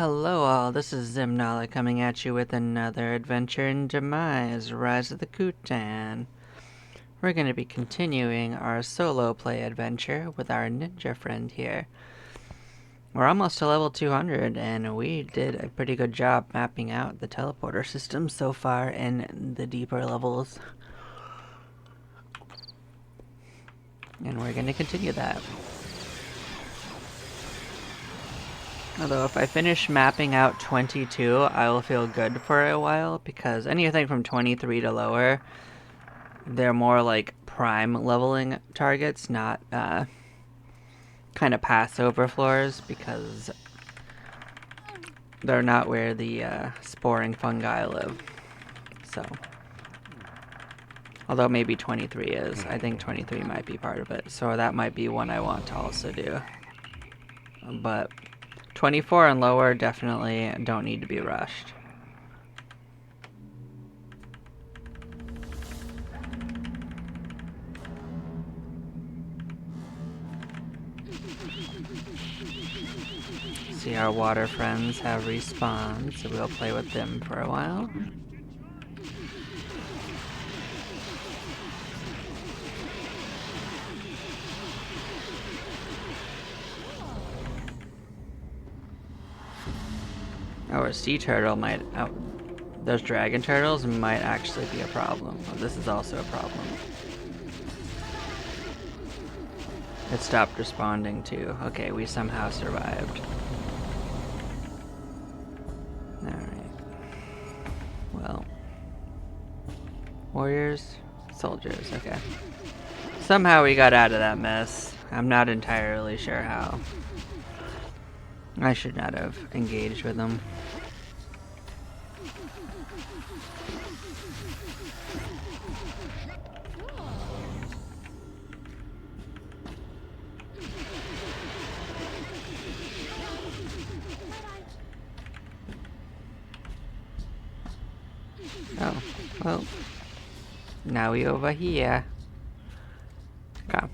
Hello all, this is Zimnala coming at you with another adventure in Demise, Rise of the Kutan. We're going to be continuing our solo play adventure with our ninja friend here. We're almost to level 200 and we did a pretty good job mapping out the teleporter system so far in the deeper levels. And we're going to continue that. Although if I finish mapping out 22, I will feel good for a while, because anything from 23 to lower, they're more like prime leveling targets, not kind of pass-over floors, because they're not where the sporing fungi live. So, although maybe 23 is. I think 23 might be part of it, so that might be one I want to also do. But 24 and lower definitely don't need to be rushed. See, our water friends have respawned, so we'll play with them for a while. Oh, a sea turtle might... Oh, those dragon turtles might actually be a problem. Oh, this is also a problem. It stopped responding too. Okay, we somehow survived. Alright. Well. Warriors? Soldiers, okay. Somehow we got out of that mess. I'm not entirely sure how. I should not have engaged with them. Oh, well. Now we over here. Okay.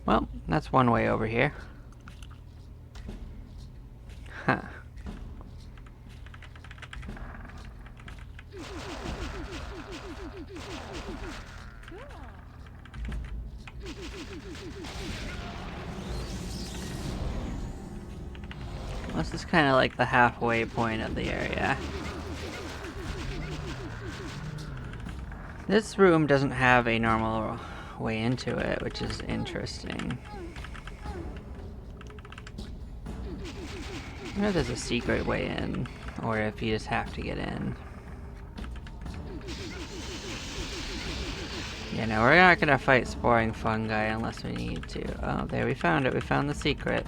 Well, that's one way over here. Huh. This is kind of like the halfway point of the area. This room doesn't have a normal way into it, which is interesting. I wonder if there's a secret way in, or if you just have to get in. Yeah, no, we're not gonna fight sporing fungi unless we need to. Oh, there, we found it. We found the secret.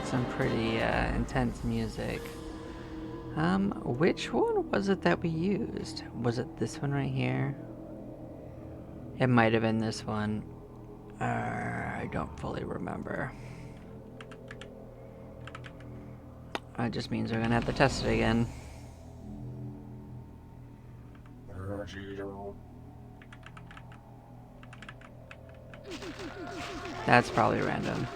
Some pretty intense music. Which one was it that we used? Was it this one right here? It might have been this one. I don't fully remember. That just means we're gonna have to test it again. That's probably random.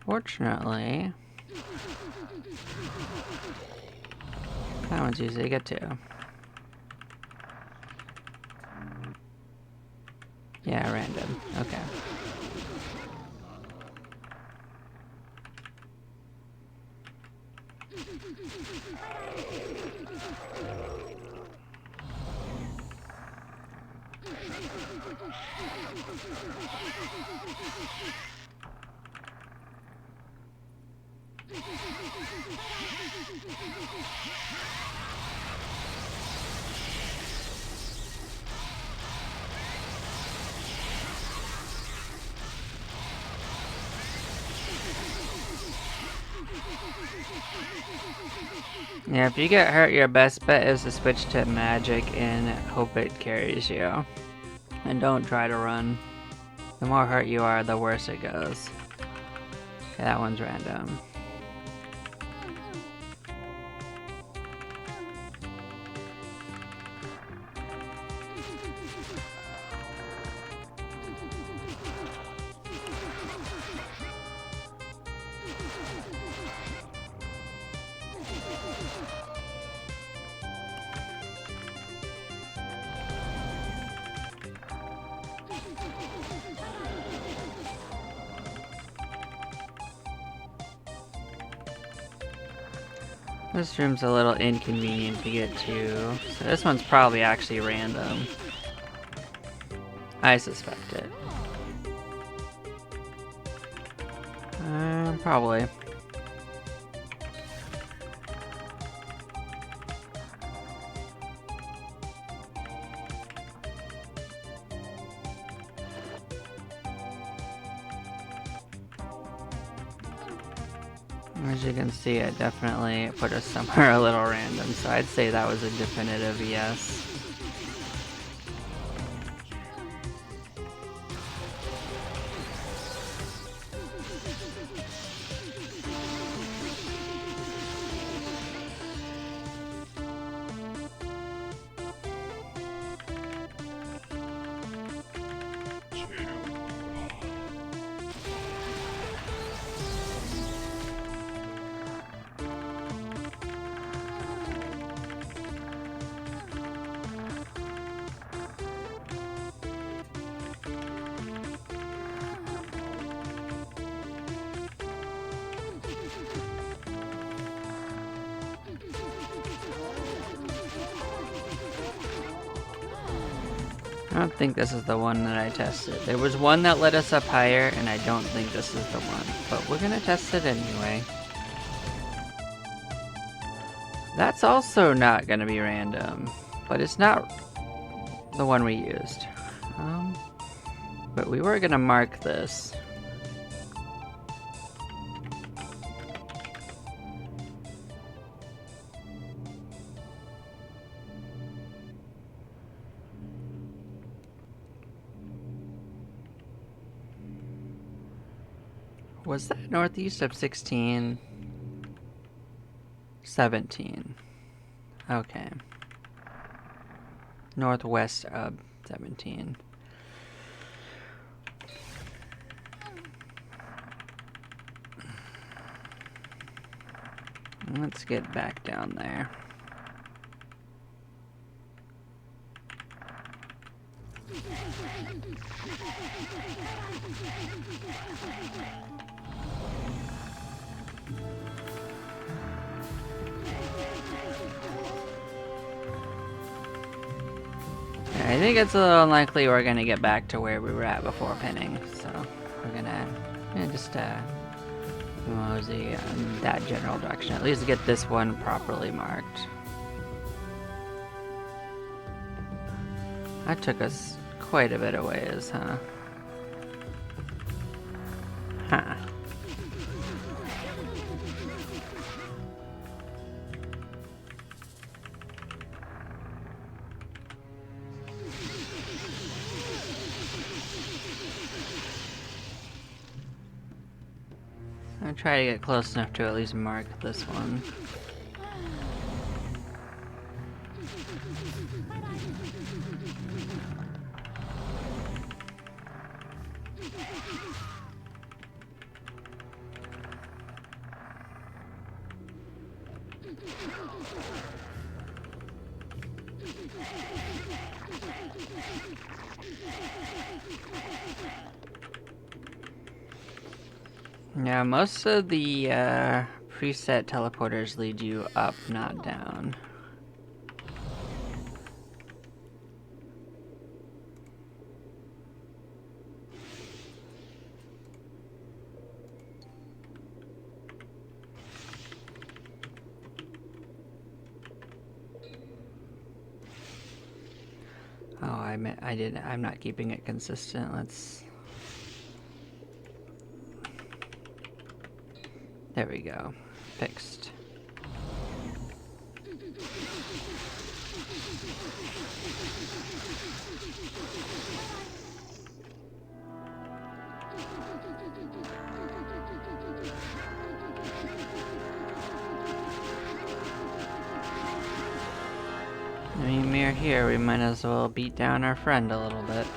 Fortunately, that one's easy to get to. Yeah, random. Okay. Yeah, if you get hurt, your best bet is to switch to magic and hope it carries you. And don't try to run. The more hurt you are, the worse it goes. Okay, that one's random. This room's a little inconvenient to get to, so this one's probably actually random. I suspect it. Probably. As you can see, it definitely put us somewhere a little random, so I'd say that was a definitive yes. I don't think this is the one that I tested. There was one that led us up higher, and I don't think this is the one. But we're gonna test it anyway. That's also not gonna be random, but it's not the one we used. But we were gonna mark this. Was that northeast of 16? 17. Okay. Northwest of 17. Let's get back down there. I think it's a little unlikely we're gonna get back to where we were at before pinning, so we're gonna just mosey in that general direction. At least get this one properly marked. That took us quite a bit of ways, huh? Huh. I'm gonna try to get close enough to at least mark this one. Yeah, most of the preset teleporters lead you up, not down. I'm not keeping it consistent. Let's... There we go. Fixed. I mean, we're here, we might as well beat down our friend a little bit.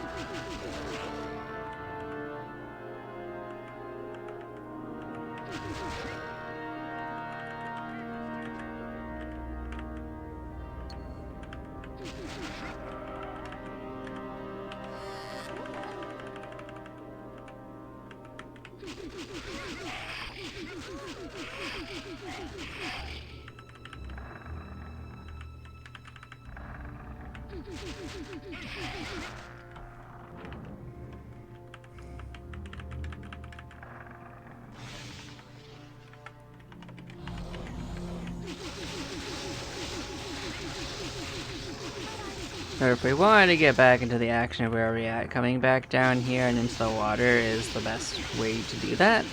So if we wanted to get back into the action of where we're at, coming back down here and into the water is the best way to do that.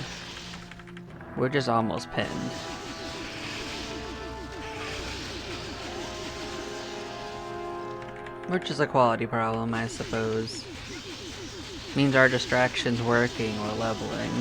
We're just almost pinned. Which is a quality problem, I suppose. Means our distraction's working or leveling.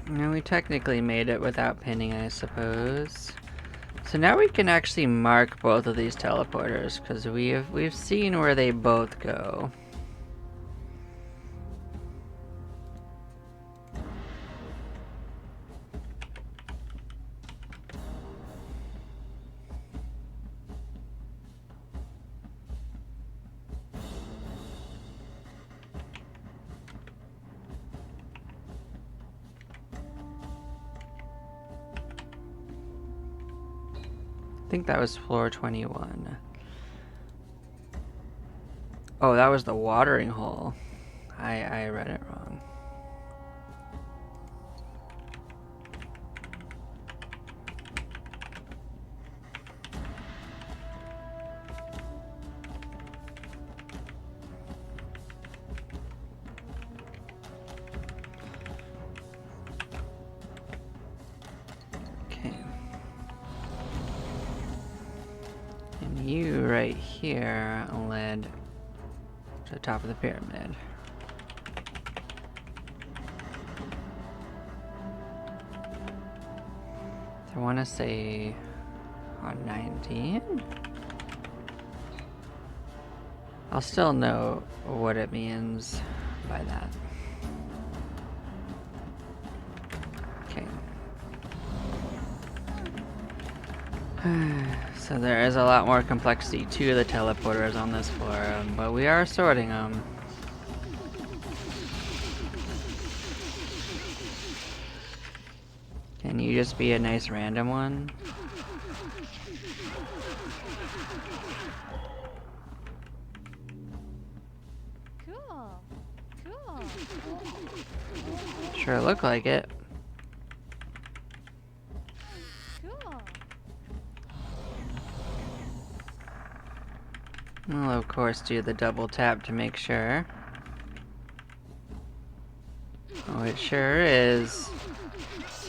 And we technically made it without pinning, I suppose. So now we can actually mark both of these teleporters, because we've seen where they both go. I think that was floor 21. Oh, that was the watering hole. I read it wrong. Okay. And you right here led to the top of the pyramid. I want to say on 19? I'll still know what it means by that. Okay. So there is a lot more complexity to the teleporters on this floor, but we are sorting them. Can you just be a nice random one? Cool. Cool. Sure look like it. Cool. We'll of course do the double tap to make sure. Oh, it sure is.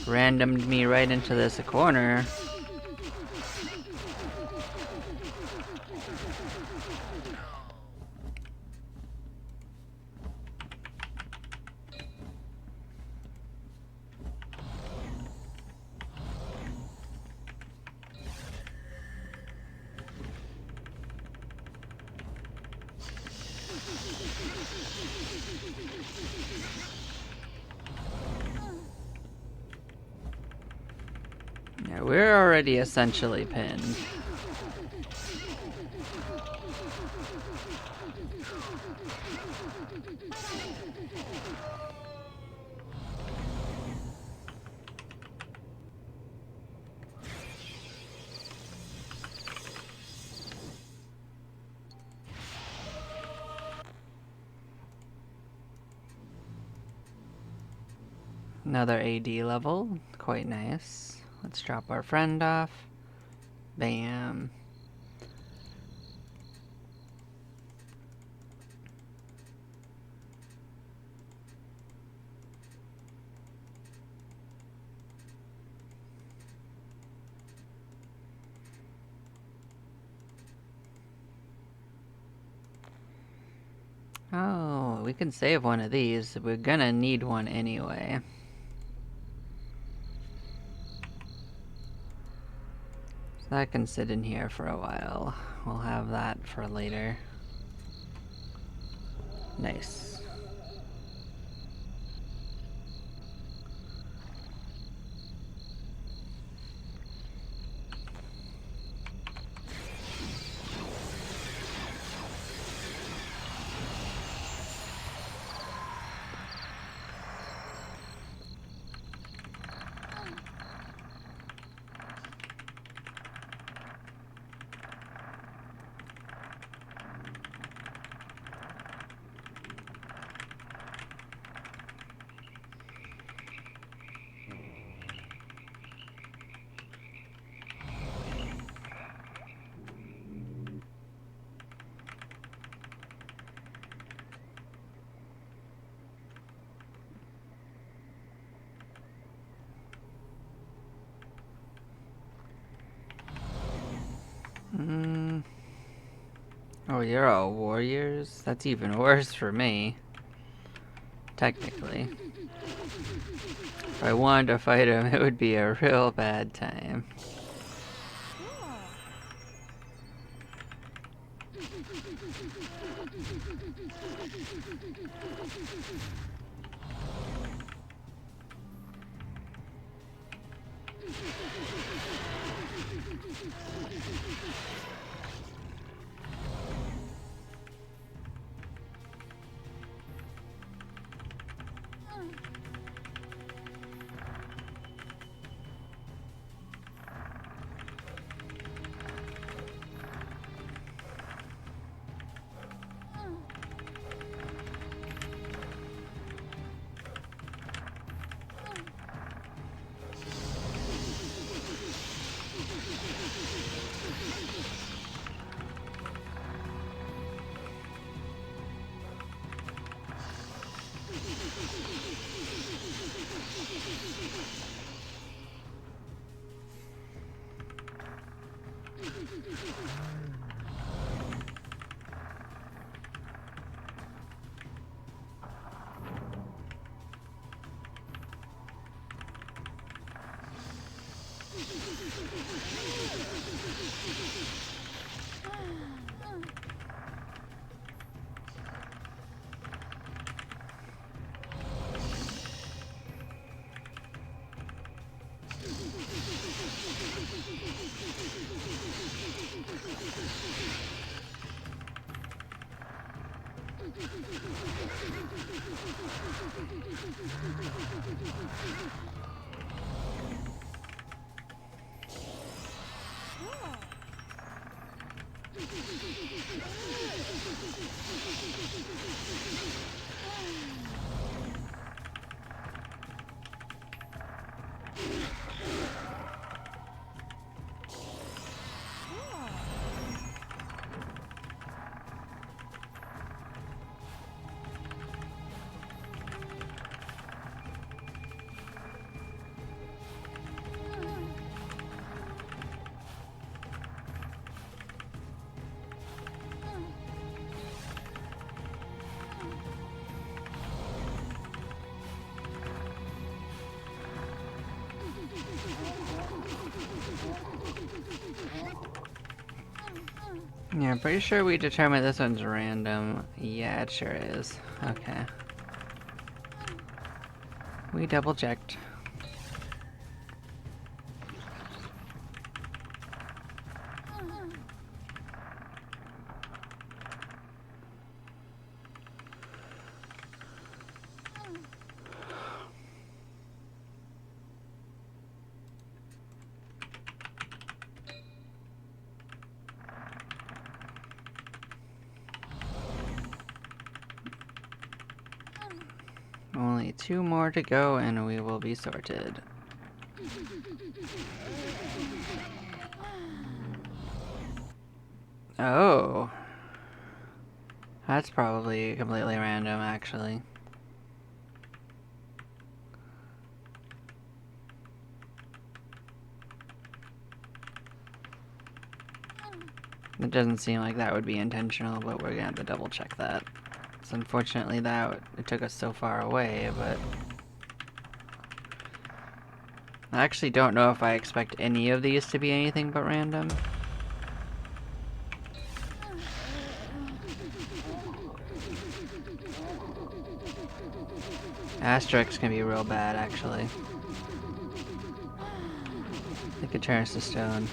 Randomed me right into this corner. Yeah, we're already essentially pinned. Another AD level, quite nice. Let's drop our friend off. Bam. Oh, we can save one of these. We're gonna need one anyway. So that can sit in here for a while. We'll have that for later. Nice. Oh, you're all warriors? That's even worse for me. Technically. If I wanted to fight him, it would be a real bad time. Yeah, I'm pretty sure we determined this one's random. Yeah, it sure is. Okay. We double checked. Only 2 more to go and we will be sorted. Oh. That's probably completely random, actually. It doesn't seem like that would be intentional, but we're gonna have to double check that. So unfortunately it took us so far away, but I actually don't know if I expect any of these to be anything but random. Asterix can be real bad, actually. They could turn us to stone.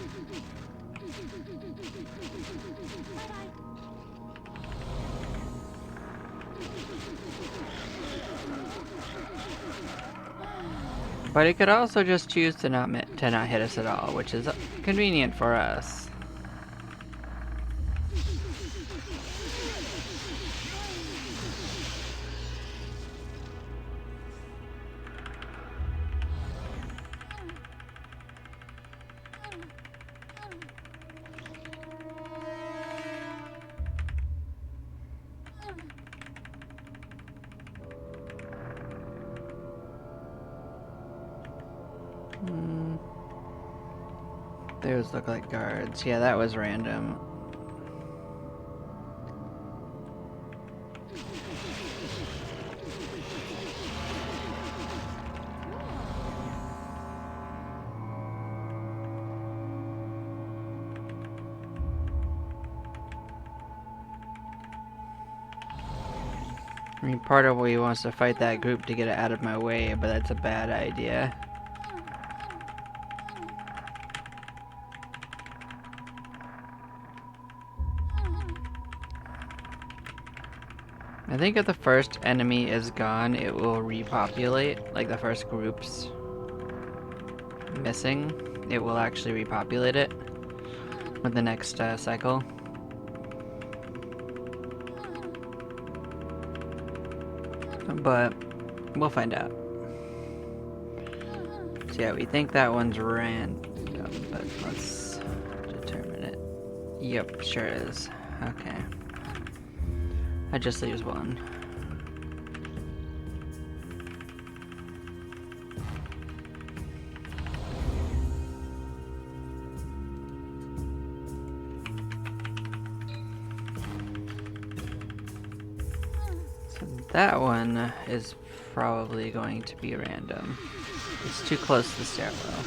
But it could also just choose to not hit us at all, which is convenient for us. Those look like guards. Yeah, that was random. I mean, part of me wants to fight that group to get it out of my way, but that's a bad idea. I think if the first enemy is gone, it will repopulate. Like the first group's missing, it will actually repopulate it with the next cycle. But we'll find out. So yeah, we think that one's random, but let's determine it. Yep, sure is. Okay. That just leaves one. So that one is probably going to be random. It's too close to the stairwell.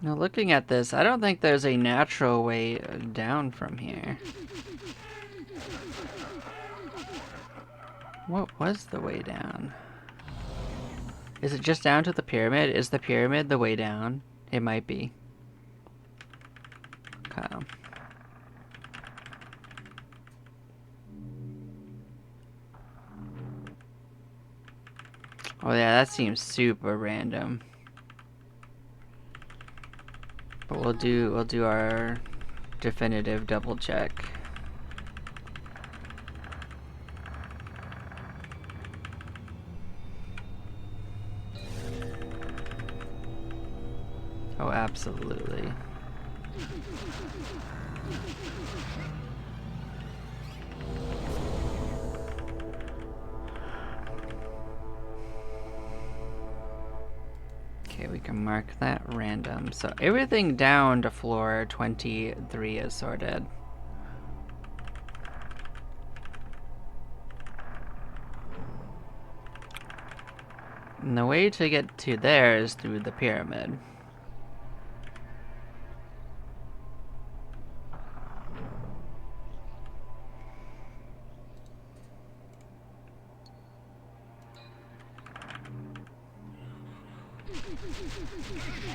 Now looking at this, I don't think there's a natural way down from here. What was the way down? Is it just down to the pyramid? Is the pyramid the way down? It might be. Okay. Oh yeah, that seems super random. But we'll do our definitive double check. Oh, absolutely. Okay, we can mark that random. So everything down to floor 23 is sorted. And the way to get to there is through the pyramid.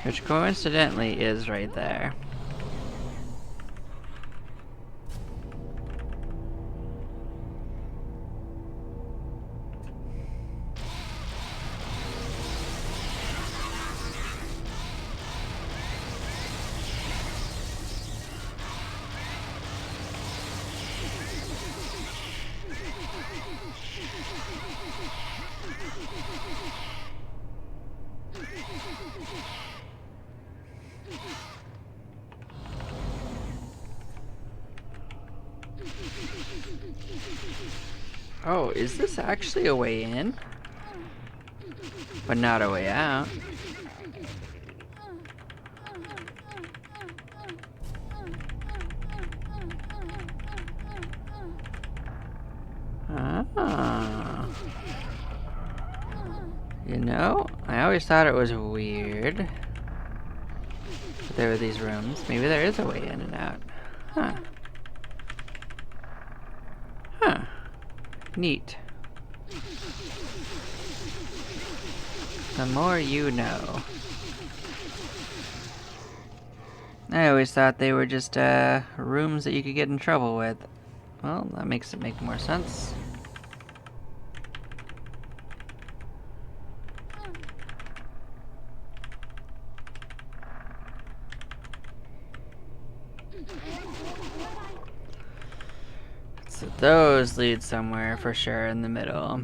Which coincidentally is right there. Oh, is this actually a way in? But not a way out. Ah. You know, I always thought it was weird that there were these rooms. Maybe there is a way in and out. Huh. Huh. Neat. The more you know. I always thought they were just rooms that you could get in trouble with. Well, that makes it make more sense. So those lead somewhere for sure in the middle.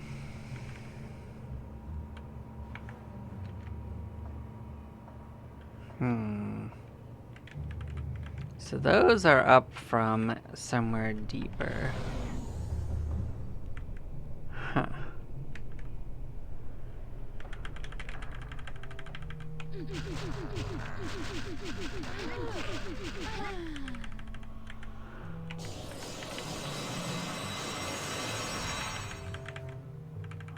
So those are up from somewhere deeper. Huh.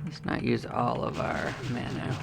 Let's not use all of our mana.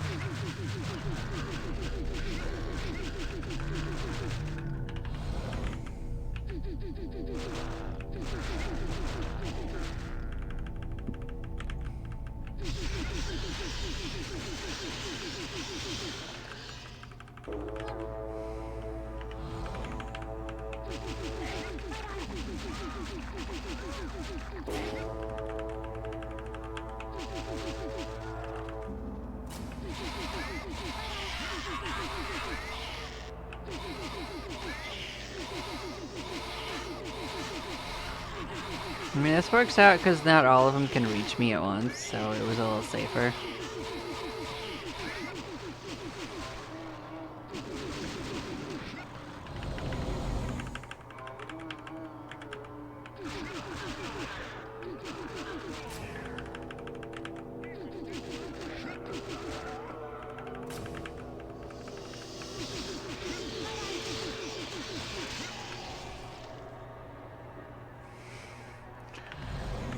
I mean, this works out because not all of them can reach me at once, so it was a little safer.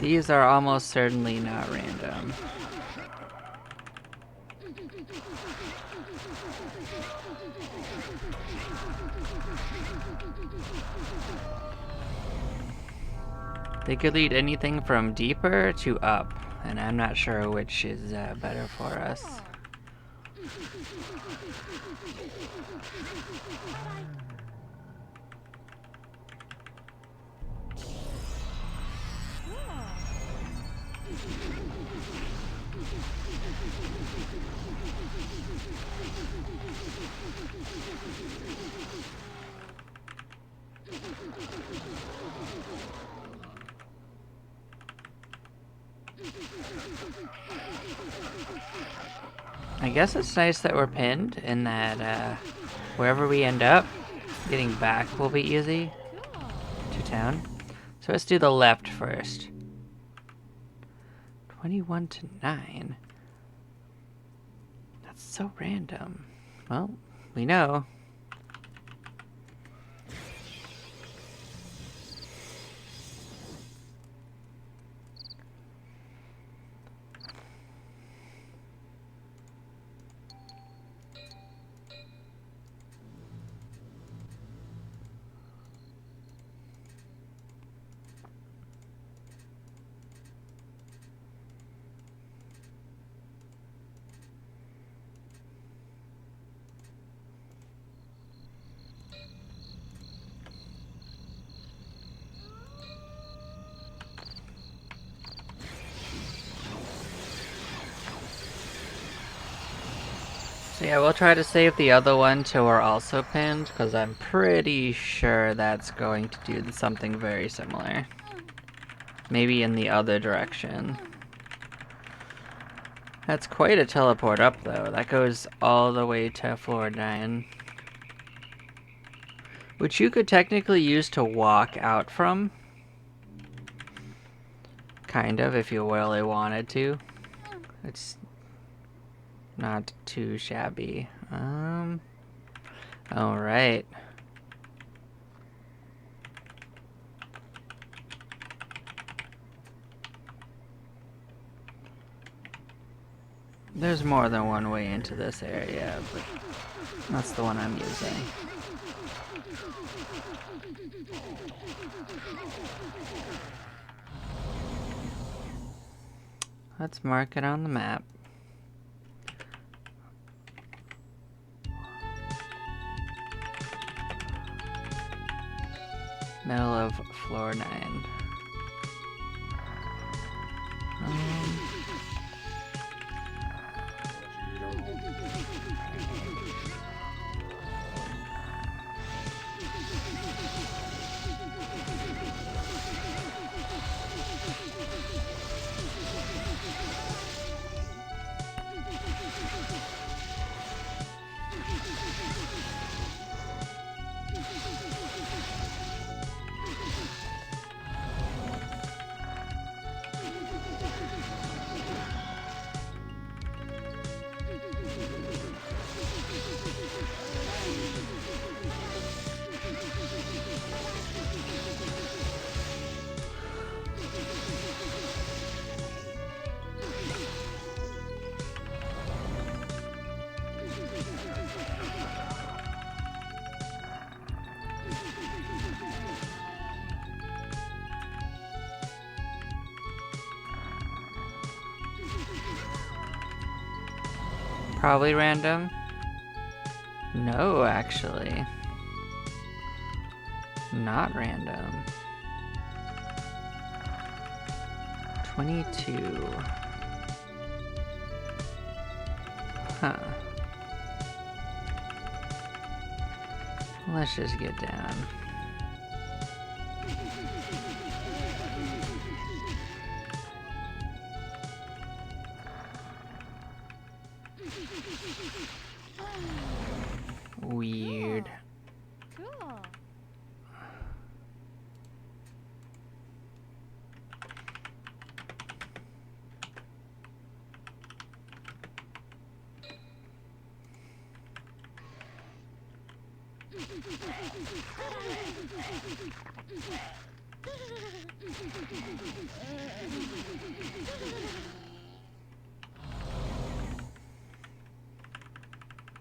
These are almost certainly not random. They could lead anything from deeper to up, and I'm not sure which is better for us. I guess it's nice that we're pinned and that wherever we end up, getting back will be easy to town. So let's do the left first. 21 to 9. That's so random. Well, we know. So yeah, we'll try to save the other one till we're also pinned, because I'm pretty sure that's going to do something very similar. Maybe in the other direction. That's quite a teleport up, though. That goes all the way to floor 9. Which you could technically use to walk out from. Kind of, if you really wanted to. It's not too shabby. Alright. There's more than one way into this area, but that's the one I'm using. Let's mark it on the map. Middle of floor 9. Probably random. No, actually. Not random. 22. Huh. Let's just get down. Weird. Cool.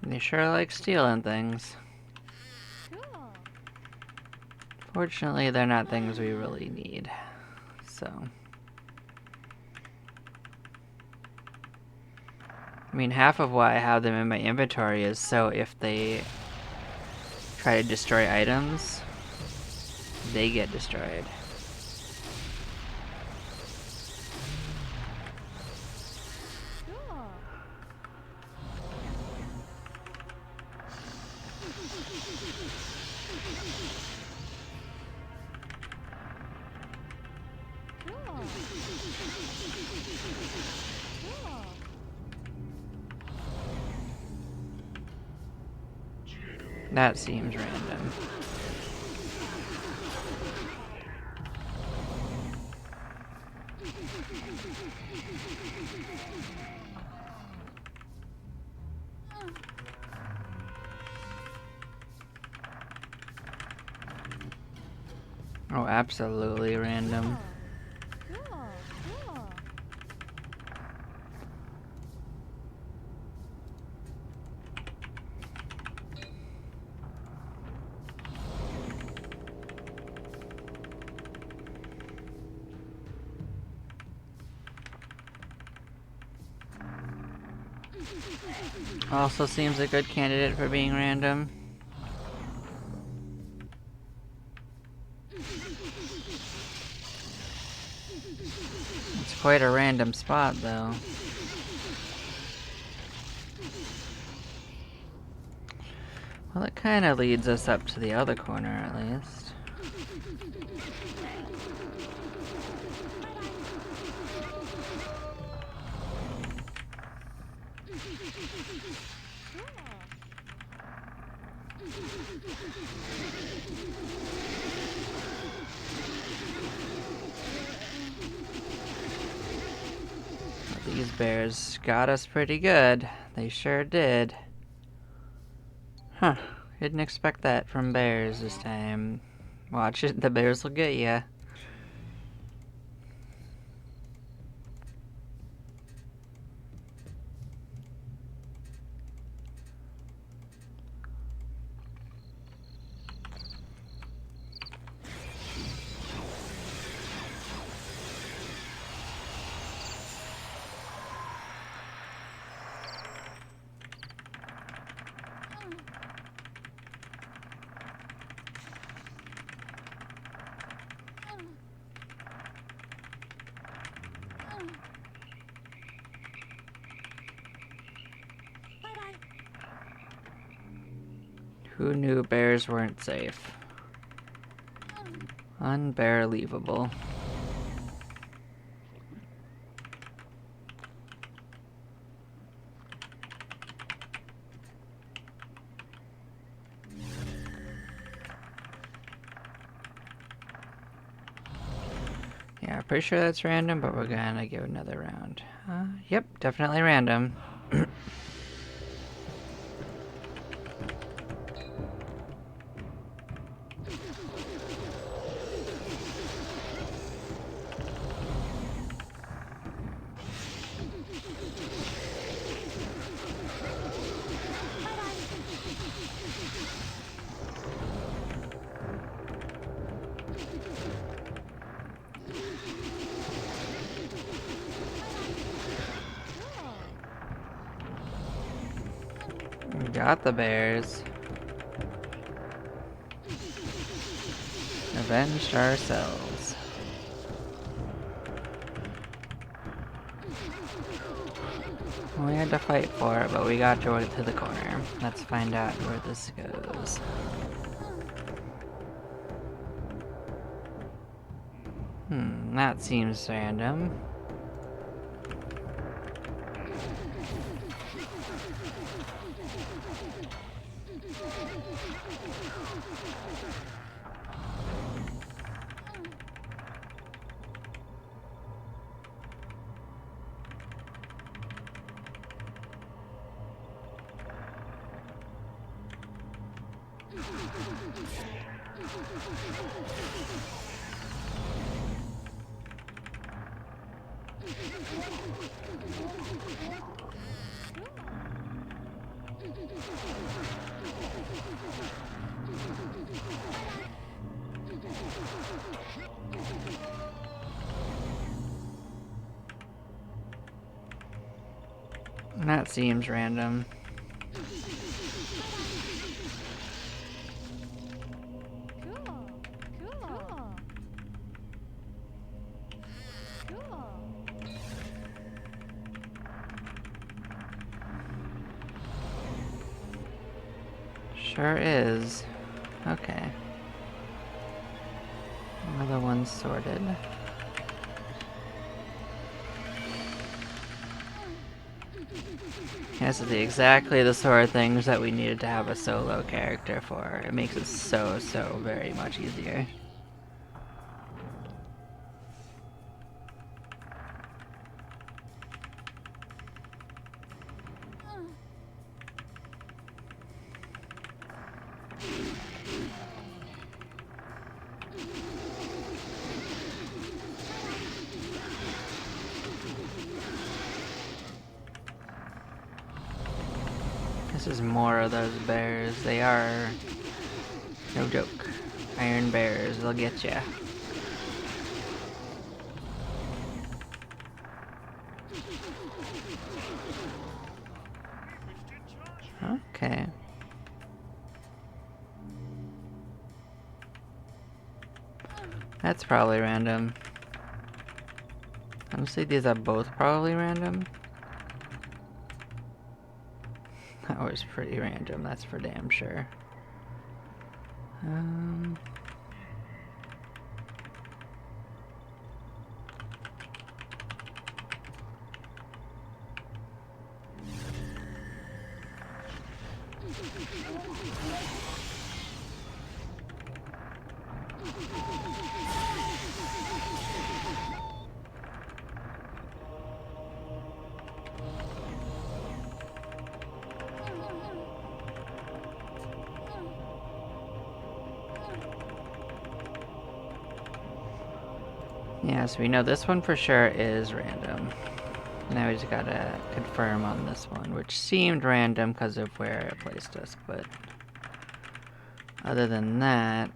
They sure like stealing things. Cool. Fortunately, they're not things we really need. So. I mean, half of why I have them in my inventory is so if they try to destroy items, they get destroyed. Cool. Cool. Cool. That seems random. Oh, absolutely random. Cool. Cool. Also seems a good candidate for being random. It's quite a random spot, though. Well, it kind of leads us up to the other corner, at least. These bears got us pretty good. They sure did. Huh. Didn't expect that from bears this time. Watch it, the bears will get ya. Who knew bears weren't safe? Unbearleavable. Yeah, pretty sure that's random, but we're gonna give another round. Yep, definitely random. We got the bears. Avenged ourselves. We had to fight for it, but we got to the corner. Let's find out where this goes. That seems random. That seems random. Cool. Cool. Cool. Sure is. Okay. Another one sorted. This is exactly the sort of things that we needed to have a solo character for. It makes it so very much easier. This is more of those bears. They are no joke. Iron bears, they'll get ya. Okay. That's probably random. Honestly, these are both probably random. That was pretty random, that's for damn sure. Yeah, so we know this one for sure is random. Now we just gotta confirm on this one, which seemed random because of where it placed us, but other than that...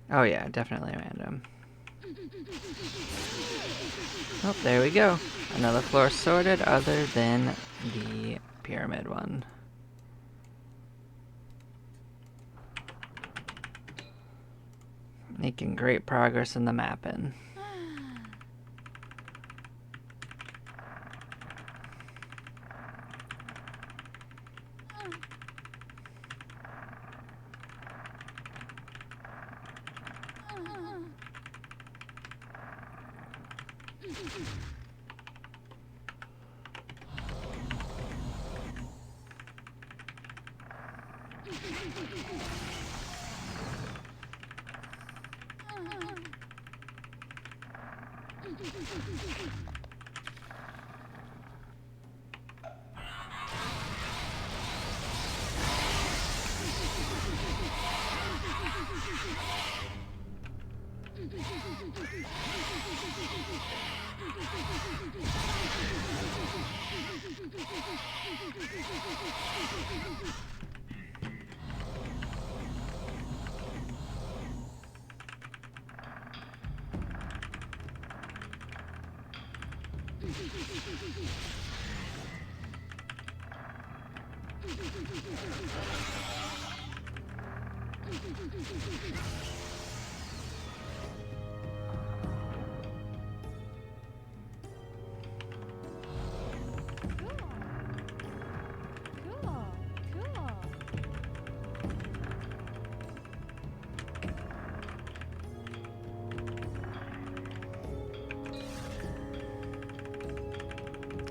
Oh yeah, definitely random. Oh, there we go. Another floor sorted other than the pyramid one. Making great progress in the mapping.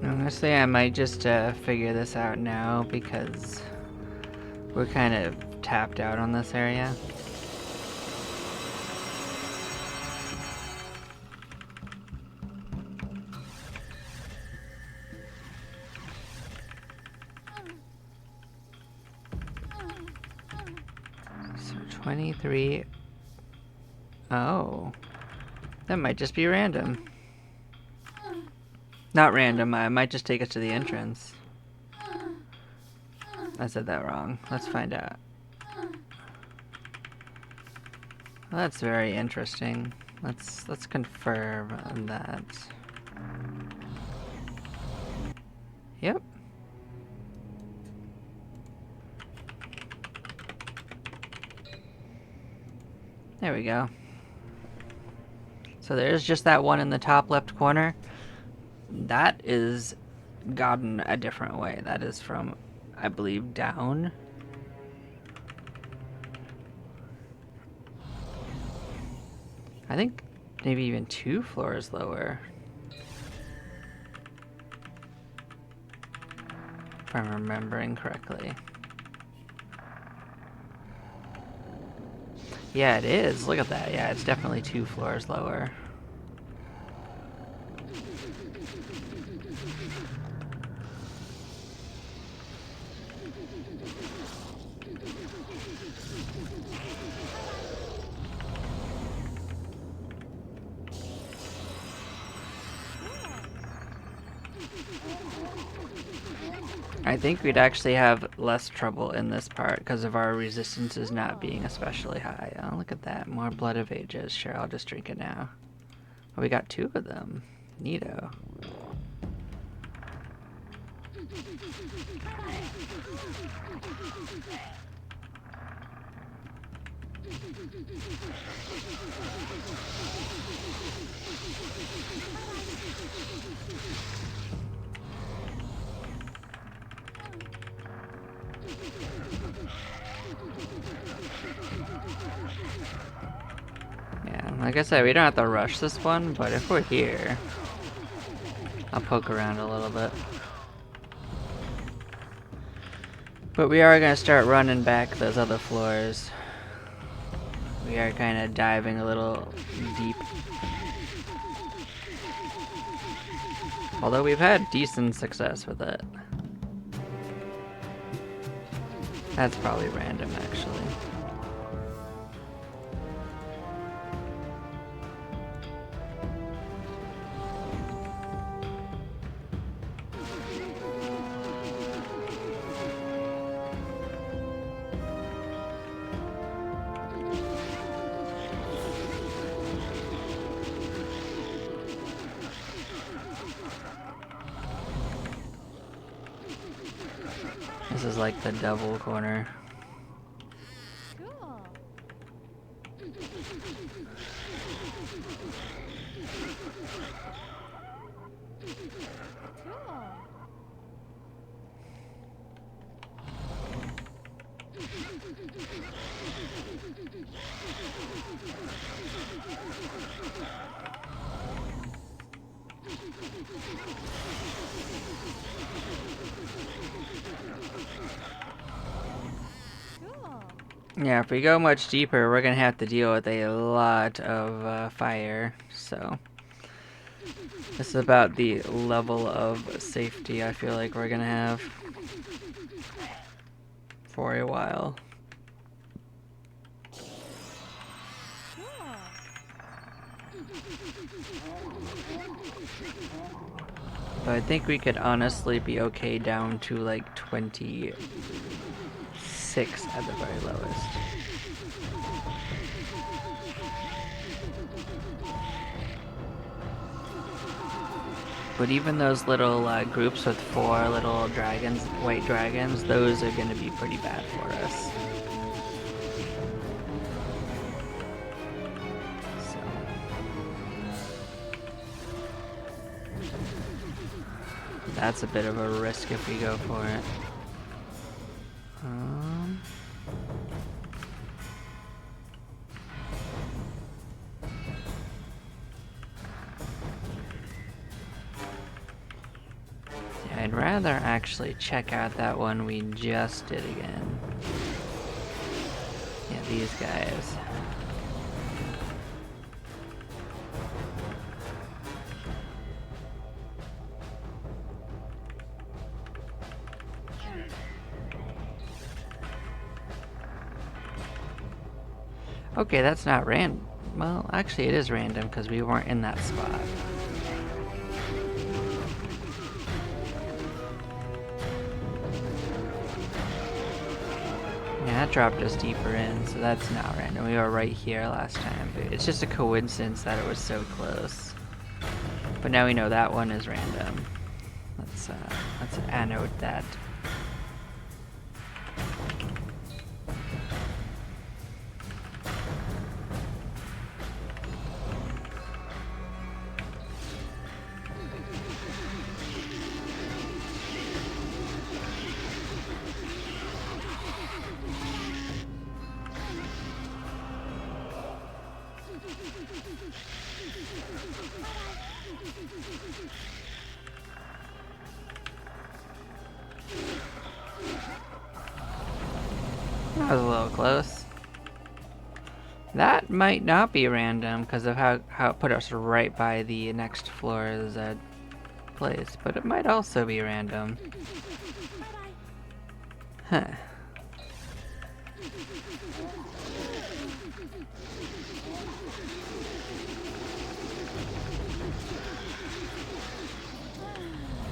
Honestly, I might just figure this out now because we're kind of tapped out on this area. So 23... Oh. That might just be random. Not random, it might just take us to the entrance. I said that wrong. Let's find out. Well, that's very interesting. Let's confirm on that. Yep. There we go. So there's just that one in the top left corner. That is gotten a different way. That is from, I believe, down. I think maybe even 2 floors lower. If I'm remembering correctly. Yeah, it is. Look at that. Yeah, it's definitely 2 floors lower. I think we'd actually have less trouble in this part because of our resistances not being especially high. Oh, look at that. More Blood of Ages. Sure, I'll just drink it now. Oh, we got 2 of them. Neato. Yeah, like I said, we don't have to rush this one, but if we're here, I'll poke around a little bit. But we are gonna start running back those other floors. We are kind of diving a little deep. Although we've had decent success with it. That's probably random, actually. This is like the double corner. Cool. Cool. Cool. Yeah, if we go much deeper, we're gonna have to deal with a lot of fire, so... This is about the level of safety I feel like we're gonna have for a while. Cool. But I think we could honestly be okay down to like 26 at the very lowest. But even those little groups with 4 little dragons, white dragons, those are going to be pretty bad for us. So. That's a bit of a risk if we go for it. I'd rather actually check out that one we just did again. Yeah, these guys. Okay, that's not random. Well, actually it is random because we weren't in that spot. Yeah, that dropped us deeper in, so that's not random. We were right here last time, but it's just a coincidence that it was so close. But now we know that one is random. Let's annote that. That was a little close. That might not be random because of how it put us right by the next floor's place, but it might also be random. Huh.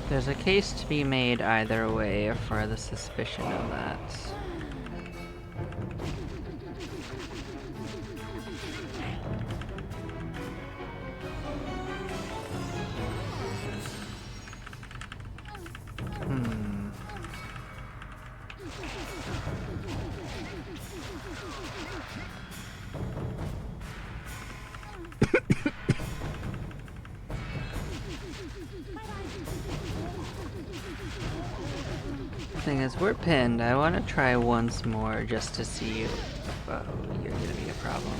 There's a case to be made either way for the suspicion of that. Thing is, we're pinned. I want to try once more just to see if you're gonna be a problem.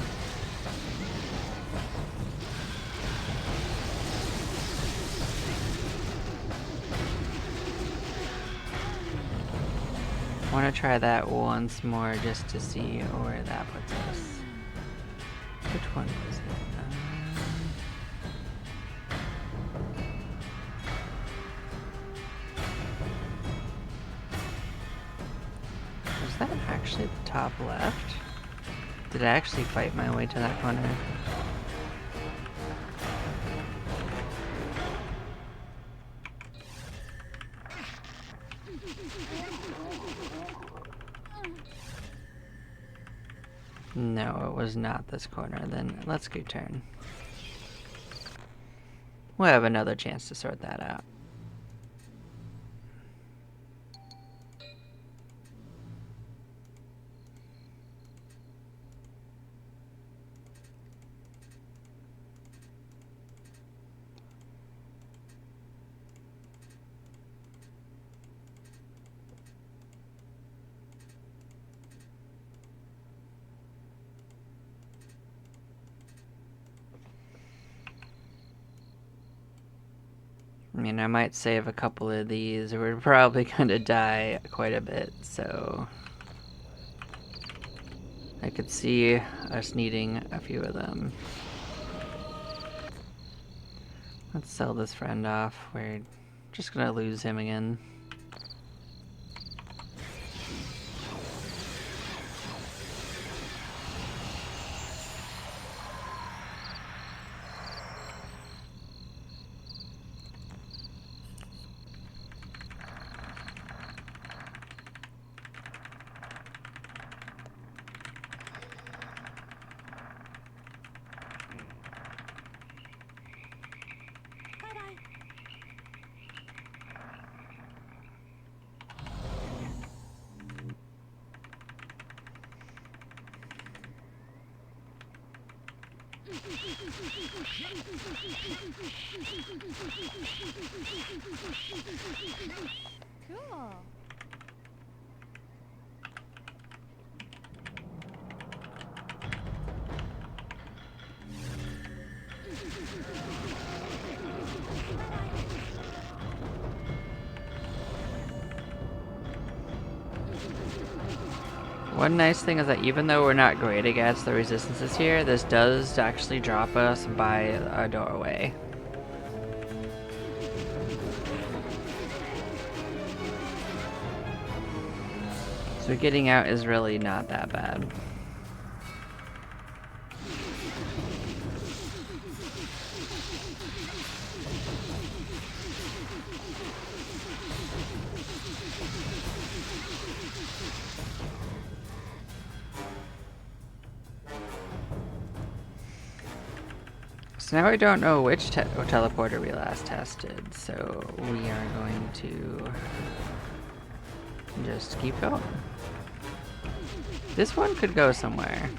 I want to try that once more just to see where that puts us. Which one was it? Was that actually the top left? Did I actually fight my way to that corner? No, it was not this corner. Then let's go turn. We'll have another chance to sort that out. I mean, I might save a couple of these. We're probably gonna die quite a bit, so I could see us needing a few of them. Let's sell this friend off. We're just gonna lose him again. Cool. One nice thing is that even though we're not great against the resistances here, this does actually drop us by a doorway. So getting out is really not that bad. So now I don't know which teleporter we last tested, so we are going to just keep going. This one could go somewhere.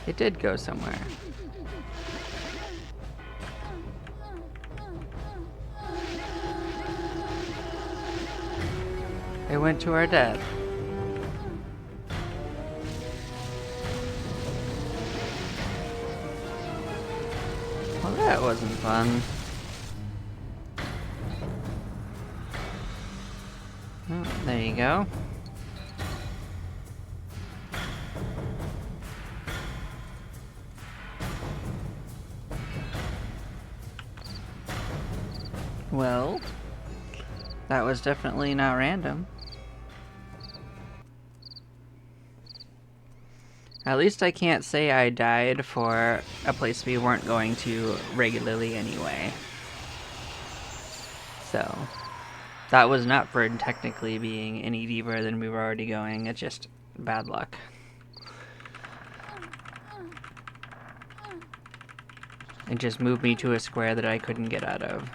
It did go somewhere. It went to our death. Well, that wasn't fun. Oh, there you go. Well, that was definitely not random. At least I can't say I died for a place we weren't going to regularly anyway. So, that was not for technically being any deeper than we were already going. It's just bad luck. It just moved me to a square that I couldn't get out of.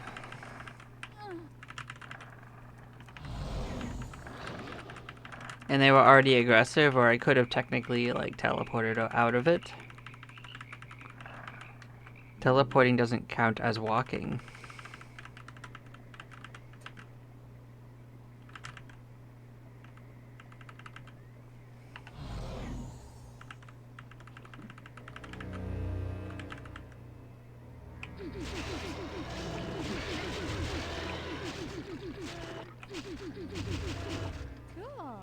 And they were already aggressive, or I could have technically, like, teleported out of it. Teleporting doesn't count as walking. Cool.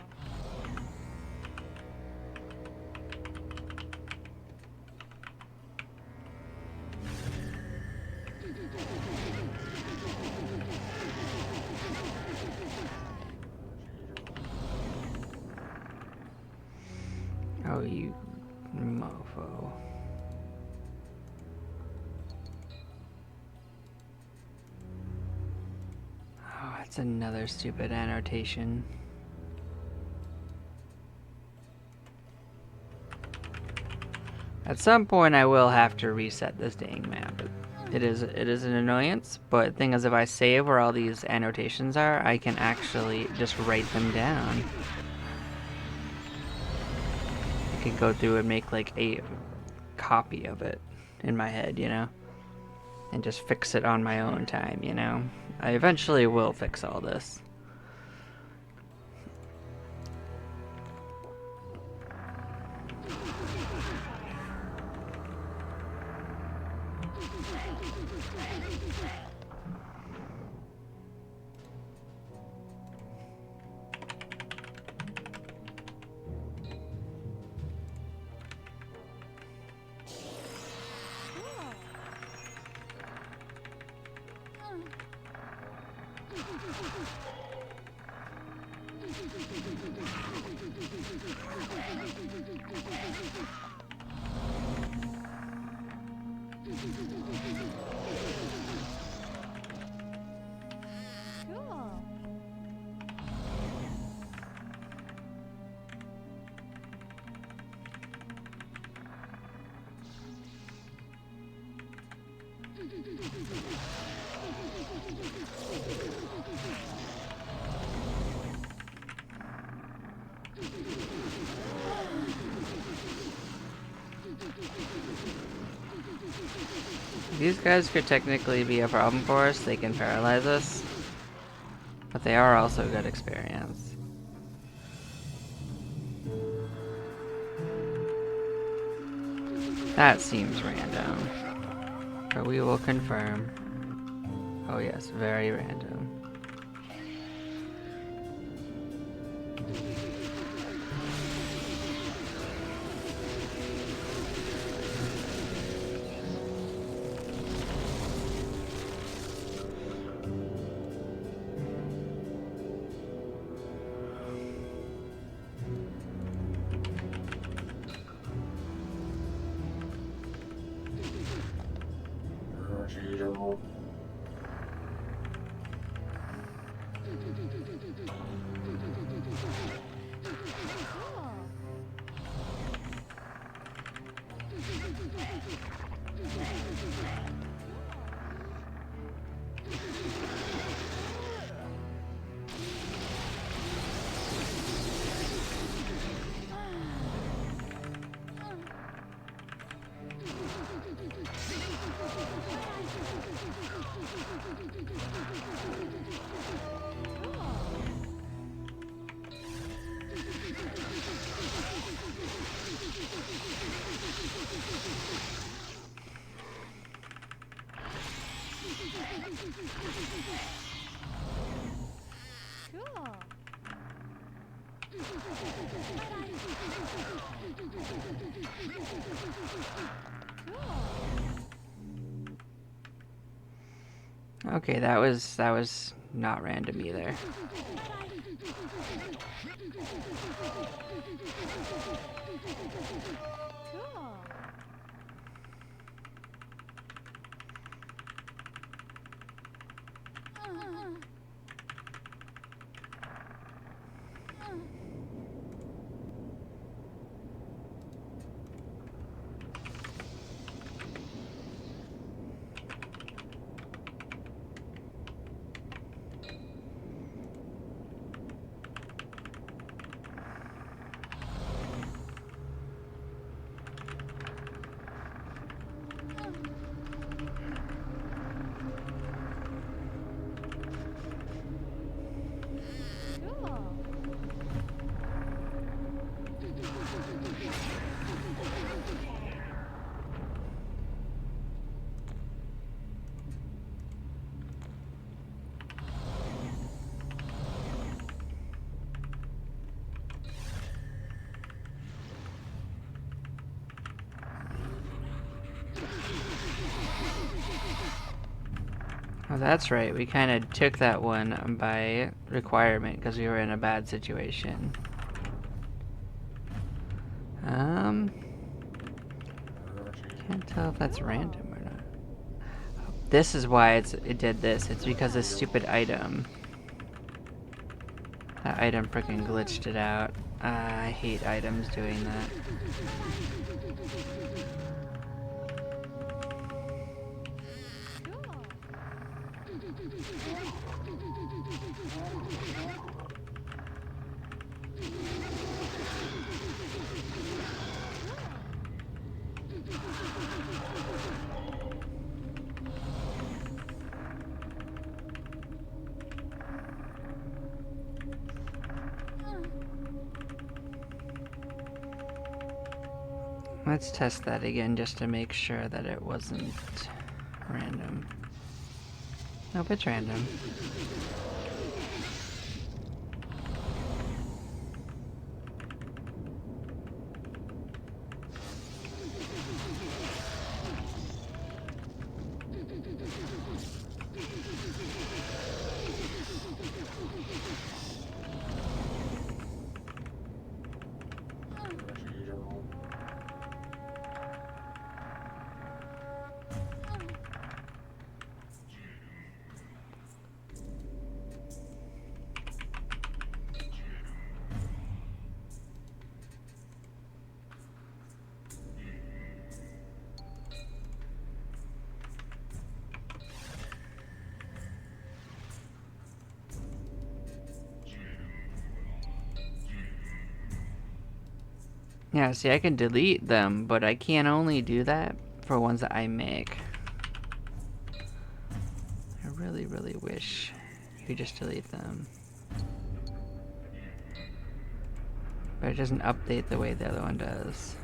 Oh, you mofo. Oh, that's another stupid annotation. At some point I will have to reset this dang map. It is an annoyance, but the thing is, if I save where all these annotations are, I can actually just write them down. I can go through and make like a copy of it in my head, you know? And just fix it on my own time, you know? I eventually will fix all this. Cool. These guys could technically be a problem for us. They can paralyze us. But they are also good experience. That seems random. But we will confirm. Oh yes, very random. Cool. Cool. Okay, that was not random either. Cool. Cool. Oh, that's right. We kind of took that one by requirement because we were in a bad situation. Can't tell if that's random or not. This is why it did this. It's because this stupid item. That item freaking glitched it out. I hate items doing that. Cool. Let's test that again just to make sure that it wasn't random. Nope, it's random. Yeah, see, I can delete them, but I can only do that for ones that I make. I really, really wish you could just delete them. But it doesn't update the way the other one does.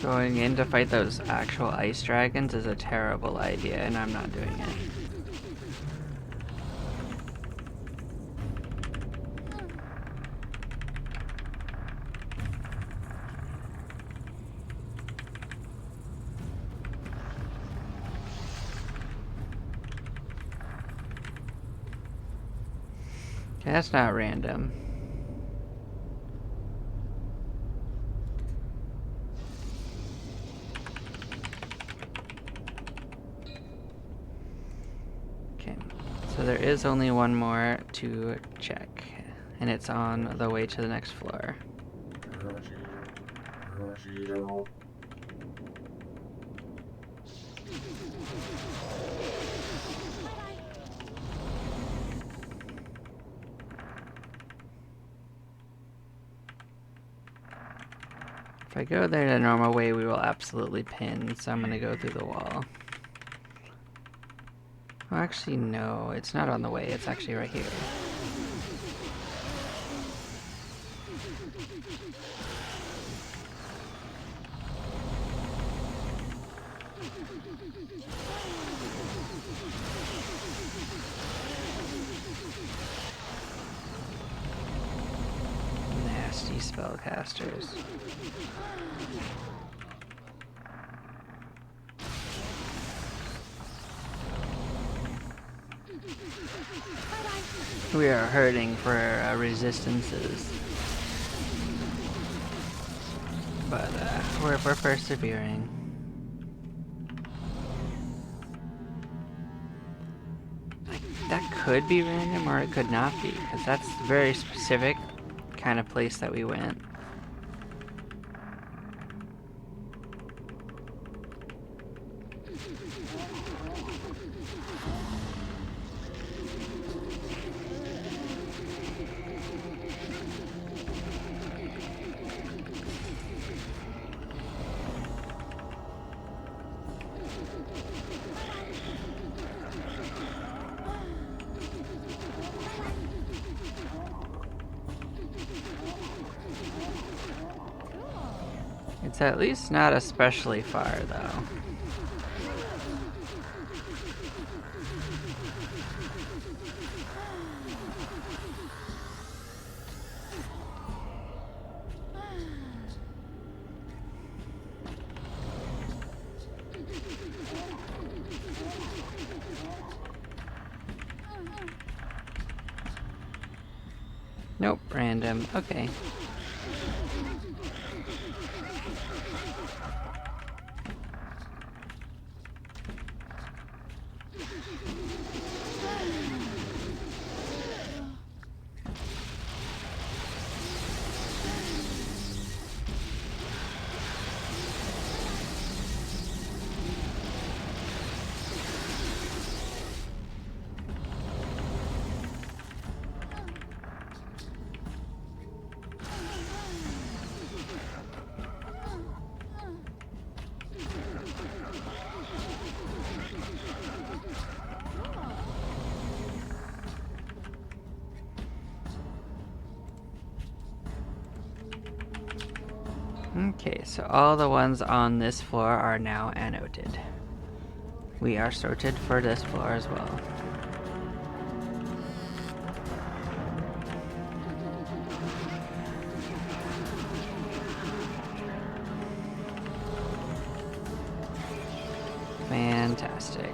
Going in to fight those actual ice dragons is a terrible idea, and I'm not doing it. Okay, that's not random. Okay, so there is only one more to check, and it's on the way to the next floor. If I go there the normal way, we will absolutely pin, so I'm gonna go through the wall. Well, actually, no, it's not on the way, it's actually right here. Nasty spellcasters. We are hurting for resistances. But we're persevering. That could be random or it could not be, because that's a very specific kind of place that we went. It's at least not especially far, though. Nope, random. Okay. Okay, so all the ones on this floor are now annotated. We are sorted for this floor as well. Fantastic.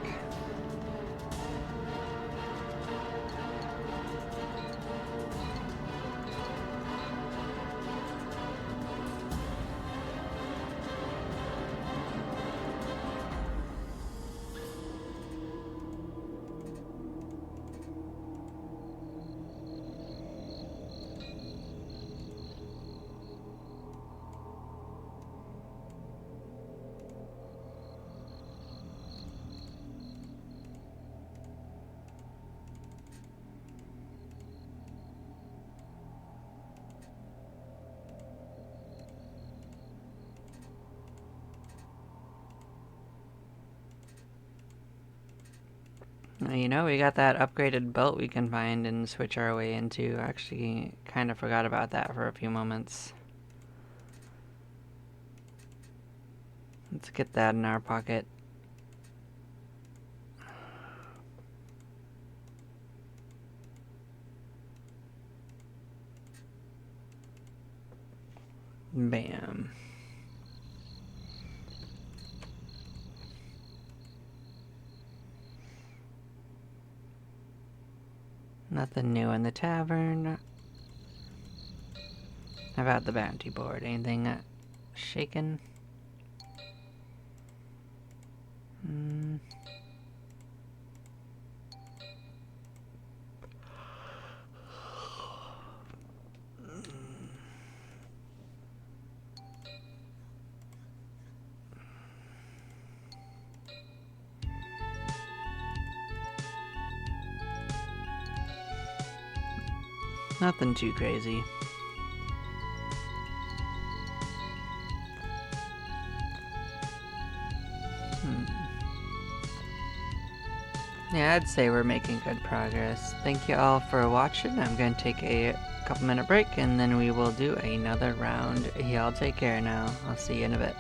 You know, we got that upgraded belt we can find and switch our way into. Actually, kind of forgot about that for a few moments. Let's get that in our pocket. Bam. Nothing new in the tavern. How about the bounty board? Anything shaken? Nothing too crazy. Yeah, I'd say we're making good progress. Thank you all for watching. I'm going to take a couple minute break and then we will do another round. Y'all take care now. I'll see you in a bit.